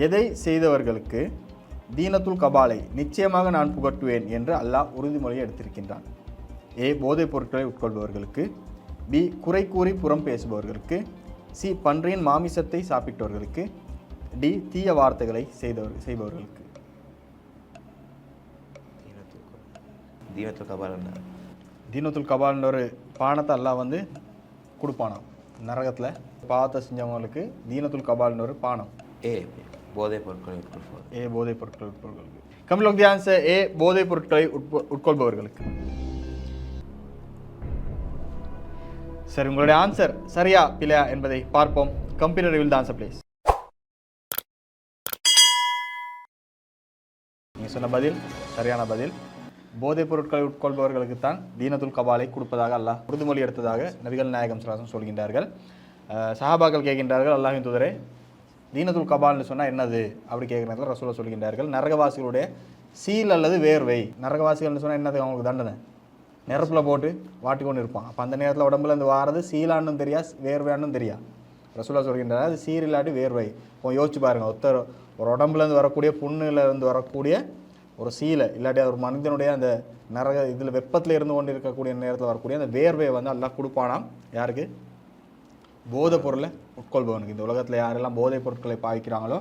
எதை செய்தவர்களுக்கு தீனத்துல் கபாலை நிச்சயமாக நான் புகட்டுவேன் என்று அல்லாஹ் உறுதிமொழியை எடுத்திருக்கின்றான். ஏ போதைப் பொருட்களை உட்கொள்பவர்களுக்கு, பி குறை கூறி புறம் பேசுபவர்களுக்கு, சி பன்றியின் மாமிசத்தை சாப்பிட்டவர்களுக்கு, டி தீய வார்த்தைகளை செய்பவர்களுக்கு. தீனத்துல் கபால்ன்ற ஒரு பானத்தை அல்லாஹ் கொடுப்பானாம் நரகத்தில் பாவத்தை செஞ்சவங்களுக்கு. தீனத்துல் கபால்ன்ற ஒரு பானம். ஏ போதைப் பொருட்களை உட்கொள்பவர். ஏ போதைப் பொருட்களை உட்கொள்பவர்களுக்கு. கம்மிலோக் தி ஆன்சர் ஏ போதைப் பொருட்களை உட்கொள்பவர்களுக்கு. சரி, உங்களுடைய ஆன்சர் சரியா பிழையா என்பதை பார்ப்போம். Computer reveal the answer please. நீங்கள் சொன்ன பதில் சரியான பதில். போதைப் பொருட்களை உட்கொள்பவர்களுக்கு தான் தீனத்துல் கபாலை கொடுப்பதாக அல்லாஹ் உறுதிமொழி எடுத்ததாக நபிகள் நாயகம் ஸல்லல்லாஹு அலைஹி வஸல்லம் சொல்கின்றார்கள். சஹாபாக்கள் கேட்கின்றார்கள், அல்லாஹ்வின் தூதரே தீனத்துல் கபால்னு சொன்னால் என்னது அப்படி கேட்குறதுல ரசூலுல்லாஹ் சொல்கின்றார்கள், நரகவாசிகளுடைய சீல் அல்லது வேர்வை. நரகவாசிகள்னு சொன்னால் என்னது? அவங்களுக்கு தண்டனை. நெருப்பில் போட்டு வாட்டி கொண்டு இருப்பான். அப்போ அந்த நேரத்தில் உடம்புல இருந்து வாரது சீலான்னு தெரியா, வேர்வையானும் தெரியா. ரசூலுல்லாஹ் சொல்கின்றார், அது சீர் இல்லாட்டி வேர்வை. இப்போ யோசிச்சு பாருங்கள், ஒரு உடம்புலேருந்து வரக்கூடிய புண்ணுலேருந்து வரக்கூடிய ஒரு சீலை இல்லாட்டி ஒரு மனிதனுடைய அந்த நரக இதில் வெப்பத்தில் இருந்து கொண்டு இருக்கக்கூடிய நேரத்தில் வரக்கூடிய அந்த வேர்வையை அல்லாஹ் கொடுப்பானாம். யாருக்கு? போதைப் பொருளை உட்கொள்பவனுக்கு. இந்த உலகத்தில் யாரெல்லாம் போதைப் பொருட்களை பாய்க்கிறாங்களோ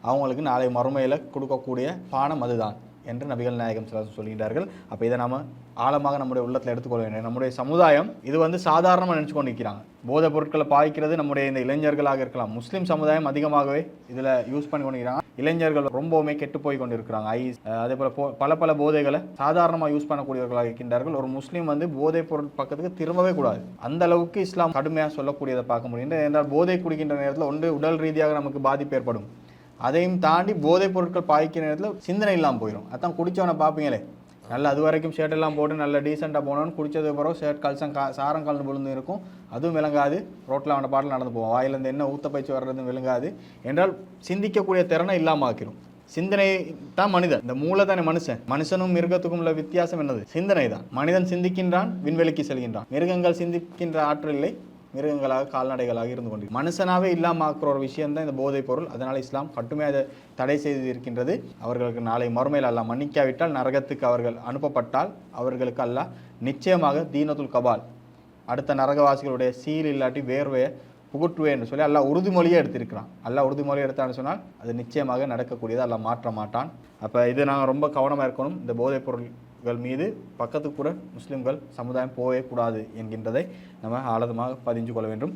அவங்களுக்கு நாளை மறுமையில் கொடுக்கக்கூடிய பானம் அதுதான் என்று நபிகள் நாயகம் ஸல்லல்லாஹு சொல்கிறார்கள். அப்போ இதை நம்ம ஆழமாக நம்முடைய உள்ளத்தில் எடுத்துக்கொள்ள வேண்டும். நம்முடைய சமுதாயம் இது சாதாரணமாக நினச்சி கொண்டு இருக்கிறாங்க. போதைப் பொருட்களை பாய்க்கிறது நம்முடைய இந்த இளைஞர்களாக இருக்கலாம். முஸ்லீம் சமுதாயம் அதிகமாகவே இதில் யூஸ் பண்ணி கொண்டிருக்கிறாங்க. இளைஞர்கள் ரொம்பவுமே கெட்டு போய் கொண்டு இருக்கிறாங்க. ஐஸ் அதே போல் பல போதைகளை சாதாரணமாக யூஸ் பண்ணக்கூடியவர்களாக இருக்கின்றார்கள். ஒரு முஸ்லீம் போதைப் பொருள் பக்கத்துக்கு திரும்பவே கூடாது. அந்த அளவுக்கு இஸ்லாம் கடுமையாக சொல்லக்கூடியதை பார்க்க முடியும். என்றால் போதை குடிக்கின்ற நேரத்தில் ஒன்று உடல் ரீதியாக நமக்கு பாதிப்பு ஏற்படும். அதையும் தாண்டி போதைப் பொருட்கள் பாய்க்கிற நேரத்தில் சிந்தனை இல்லாமல் போயிடும். அதான் குடித்தவனை பார்ப்பீங்களே, நல்லா அது வரைக்கும் ஷர்ட் எல்லாம் போட்டு நல்ல டீசெண்டாக போனோன்னு குடித்தது பிறகு ஷர்ட் சாரம் கலந்து விழுந்து இருக்கும். அதுவும் விளங்காது. ரோட்டில் அவனை பாட்டில் நடந்து போவோம். வாயிலேருந்து என்ன ஊற்ற பயிற்சி வர்றதும் விளங்காது. என்றால் சிந்திக்கக்கூடிய திறனை இல்லாமல் ஆக்கிரும். சிந்தனை தான் மனிதன். இந்த மூளை தானே மனுஷனும் மிருகத்துக்கும் உள்ள வித்தியாசம் என்னது? சிந்தனை தான். மனிதன் சிந்திக்கின்றான், விண்வெளிக்கு செல்கின்றான். மிருகங்கள் சிந்திக்கின்ற ஆற்றல் இல்லை, மிருகங்களாக கால்நடைகளாக இருந்து கொண்டு மனுஷனாவே இல்லாமல் ஆக்குற ஒரு விஷயம் தான் இந்த போதைப் பொருள். அதனால் இஸ்லாம் கட்டுமையாக அதை தடை செய்து இருக்கின்றது. அவர்களுக்கு நாளை மறுமையில் அல்லாஹ் மன்னிக்காவிட்டால், நரகத்துக்கு அவர்கள் அனுப்பப்பட்டால் அவர்களுக்கு அல்லாஹ் நிச்சயமாக தீனத்துல் கபால், அடுத்த நரகவாசிகளுடைய சீல் இல்லாட்டி வேர்வையை புகுட்டுவேன் என்று சொல்லி அல்லாஹ் உறுதிமொழியே எடுத்திருக்கிறான். அல்லாஹ் உறுதிமொழியை எடுத்தான்னு சொன்னால் அது நிச்சயமாக நடக்கக்கூடியது. அல்லாஹ் மாற்ற மாட்டான். அப்போ இது நாங்கள் ரொம்ப கவனமாக இருக்கணும். இந்த போதைப் பொருள்கள் மீது பக்கத்துக்கு கூட முஸ்லிம்கள் சமுதாயம் போகவே கூடாது என்கின்றதை நம்ம ஆழமாக பதிஞ்சு கொள்ள வேண்டும்.